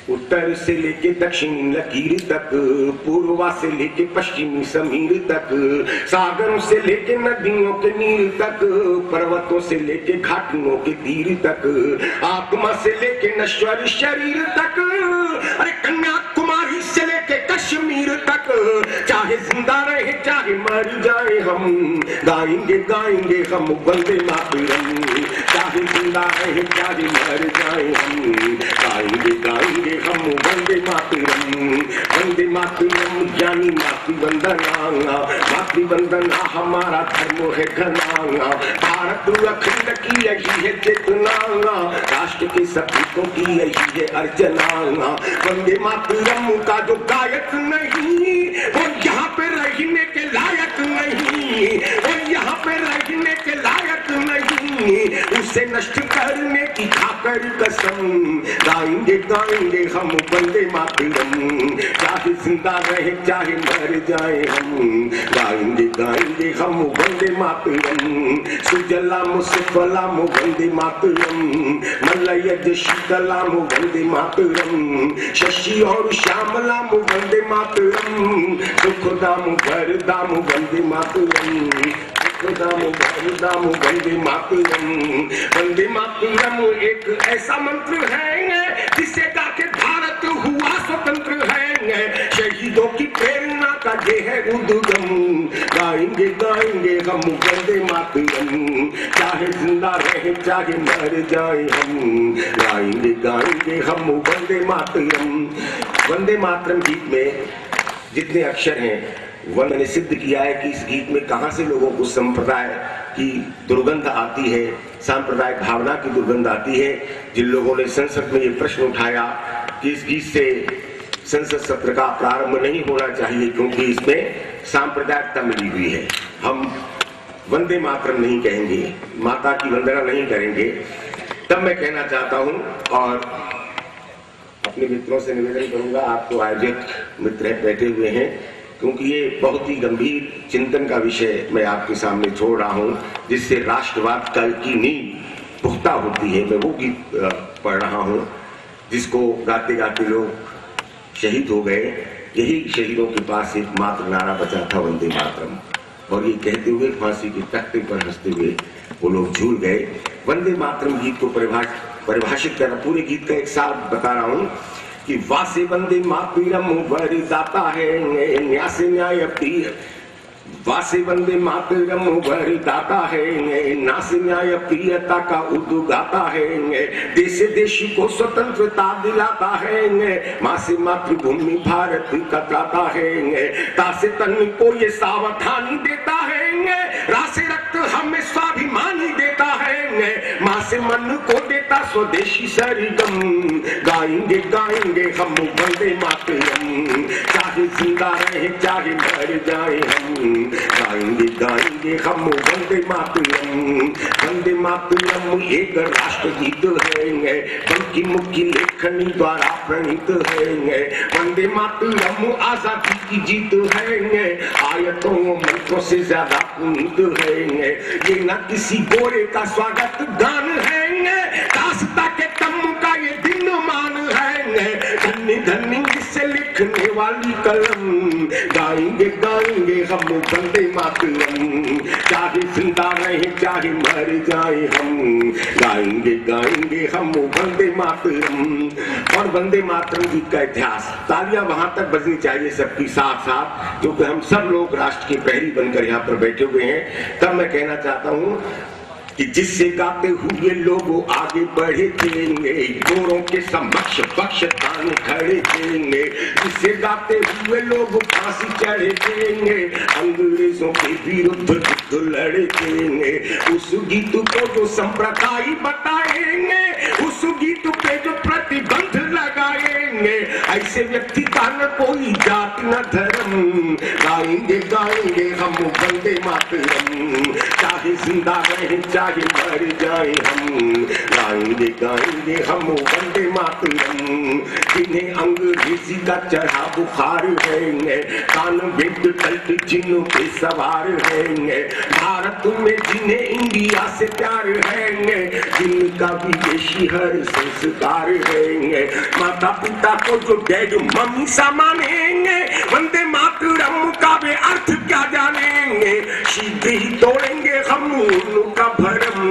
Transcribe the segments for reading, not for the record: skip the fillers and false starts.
उत्तर से लेके दक्षिण लकीर तक, पूर्वा से लेके पश्चिमी समीर तक, सागरों से लेके नदियों के नीर तक, पर्वतों से लेके घाटियों के तीर तक, आत्मा से लेके नश्वर शरीर तक, अरे कन्याकुमारी से लेके कश्मीर तक, चाहे जिंदा रहे चाहे मर जाए हम गाएंगे गाएंगे हम वंदे मातरम, चाहे जिंदा रहे चाहे मर जाए हम गाएंगे गाएंगे हम वंदे मातरम। वंदे मातरम ज्ञानी मातृवंदना, मातृवंदना हमारा धर्म है घना, भारत अखंड की यही है चेतना, राष्ट्र के सपूतों की यही है अर्चना। वंदे मातरम का जो गायक नहीं वो यहाँ पे रहने के लायक नहीं, वो यहाँ पे रहने के लायक नहीं, उसे नष्ट करने की खाकर कसम गाएंगे गाएंगे हम वंदे मातरम, चाहे जिंदा रहे चाहे मर जाए हम गाएंगे गाएंगे हम वंदे मातरम। सुजलाम सुफलाम वंदे मातरम, मलयज शीतलाम वंदे मातरम, शशि और श्यामलाम वंदे मातरम, सुखदाम वरदाम वंदे मातरम, सुखदाम वरदाम वंदे मातरम। वंदे मातरम एक ऐसा मंत्र है जिसे गा के भारत हुआ स्वतंत्र है, शहीदों की प्रेरणा का ये है उद्गम गाएंगे गाएंगे हम वंदे मातरम, चाहे जिंदा रहे चाहे मर जाए हम गाएंगे गाएंगे हम वंदे मातरम। वंदे मातरम गीत में जितने अक्षर हैं वह मैंने सिद्ध किया है कि इस गीत में कहां से लोगों को संप्रदाय की दुर्गंध आती है, सांप्रदायिक भावना की दुर्गंध आती है। जिन लोगों ने संसद में ये प्रश्न उठाया कि इस गीत से संसद सत्र का प्रारंभ नहीं होना चाहिए क्योंकि इसमें सांप्रदायिकता मिली हुई है, हम वंदे मातरम नहीं कहेंगे, माता की वंदना नहीं करेंगे, तब मैं कहना चाहता हूं और अपने मित्रों से निवेदन करूंगा, आप तो आयोजक मित्र बैठे हुए हैं, क्योंकि ये बहुत ही गंभीर चिंतन का विषय मैं आपके सामने छोड़ रहा हूं जिससे राष्ट्रवाद की नींव पुख्ता होती है। मैं वो गीत पढ़ रहा हूं जिसको गाते गाते लोग शहीद हो गए, यही शहीदों के पास एक मात्र नारा बचा था वंदे मातरम, और ये कहते हुए फांसी के तख्ते पर हंसते हुए वो लोग झूल गए। वंदे मातरम गीत को परिभाषित करना, पूरे गीत का एक साथ बता रहा हूं कि वासे वंदे मातरम वरदाता है न्यास न्याय प्रिय, वासे वंदे मातरम वरदाता है नास न्याय प्रियता का उद्गाता है, देश देश को स्वतंत्रता दिलाता है, माँ से मातृभूमि भारत कतराता है, तासे तन को ये सावधानी देता है, रासे रक्त हमें स्वाभिमानी देता है, माँ से मन को देता स्वदेशी सरगम गाएंगे गाएंगे हम वंदे मातरम, चाहे जिंदा रहे चाहे मर जाए हम गाएंगे गाएंगे हम वंदे मातरम। वंदे मातरम एक राष्ट्र गीत है, बंकी मुखी लेखनी द्वारा प्रणीत है, वंदे मातरम आजादी की जीत है, आयतों मंत्रों से ज्यादा पुनीत है, ये न किसी गोरे का स्वागत गान है, दास्ता के तम का ये दिन मान है, धन्य धन्य जिससे लिखने वाली कलम गाएंगे गाएंगे हम वंदे मातरम, चाहे जिंदा रहे चाहे मर जाए हम गाएंगे गाएंगे हम वंदे मातरम। और वंदे मातरम गीत का इतिहास, तालियां वहां तक बजनी चाहिए सबकी साथ साथ, क्योंकि हम सब लोग राष्ट्र के प्रहरी बनकर यहाँ पर बैठे हुए हैं। तब मैं कहना चाहता हूँ कि जिससे गाते हुए लोग आगे बढ़े थे, गोरों के समक्ष पक्ष ताने खड़े थे, जिससे गाते हुए लोग फांसी चढ़े थे, अंग्रेजों के विरुद्ध युद्ध लड़े थे, उस गीत को जो संप्रदाय बताएंगे, उस गीत पे जो प्रतिबंध लगाएंगे, ऐसे व्यक्ति का न कोई जात न धर्म, गाएंगे गाएंगे हम वंदे मातरम, चाहे जिंदा रहें चाहे मर जाए हम, गाएंगे गाएंगे हम वंदे मातरम। जिन्हें अंग्रेजी का चढ़ा बुखार है, कान बेट तल्ट जिन्हों पे सवार है, भारत में जिन्हें इंडिया से प्यार है, जिनका विदेशी हर संस्कार है, माता पिता को जो डैड मम्मी सा मानेंगे, वंदे मातरम का वे अर्थ क्या जानेंगे, शीघ्र ही तोड़ेंगे हम उनका भरम,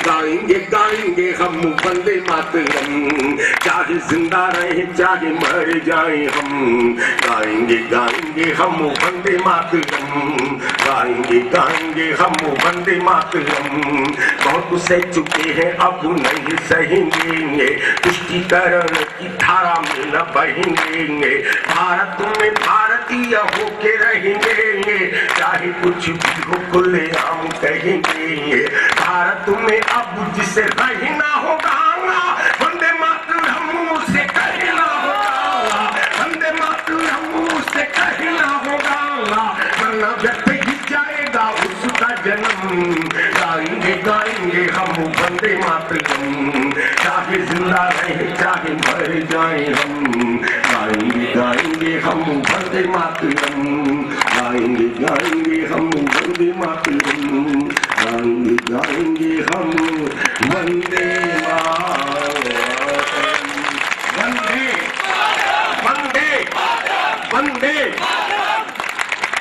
गाएंगे गाएंगे हम वंदे मातरम, चाहे जिंदा रहे चाहे मर जाए हम, गाएंगे गाएंगे हम वंदे मातरम, गाएंगे गाएंगे हम वंदे मातरम। बहुत सह चुके हैं अब नहीं सहेंगे, पुष्टिकरण की धारा में न बहेंगे, भारत में भारतीय होके रहेंगे, चाहे कुछ भी हो खुलेआम कहेंगे, भारत में अब जिसे रहना होगा वंदे मातरम उसे कहना होगा, वंदे मातरम उसे कहना होगा, वरना व्यर्थ ही जाएगा उसका जन्म, गाएंगे गाएंगे हम वंदे मातरम, चाहे जिंदा रहे चाहे मर जाए हम, गाएंगे गाएंगे हम वंदे मातरम, गाएंगे गाएंगे हम वंदे मातरम, गाएंगे गाएंगे हम वंदे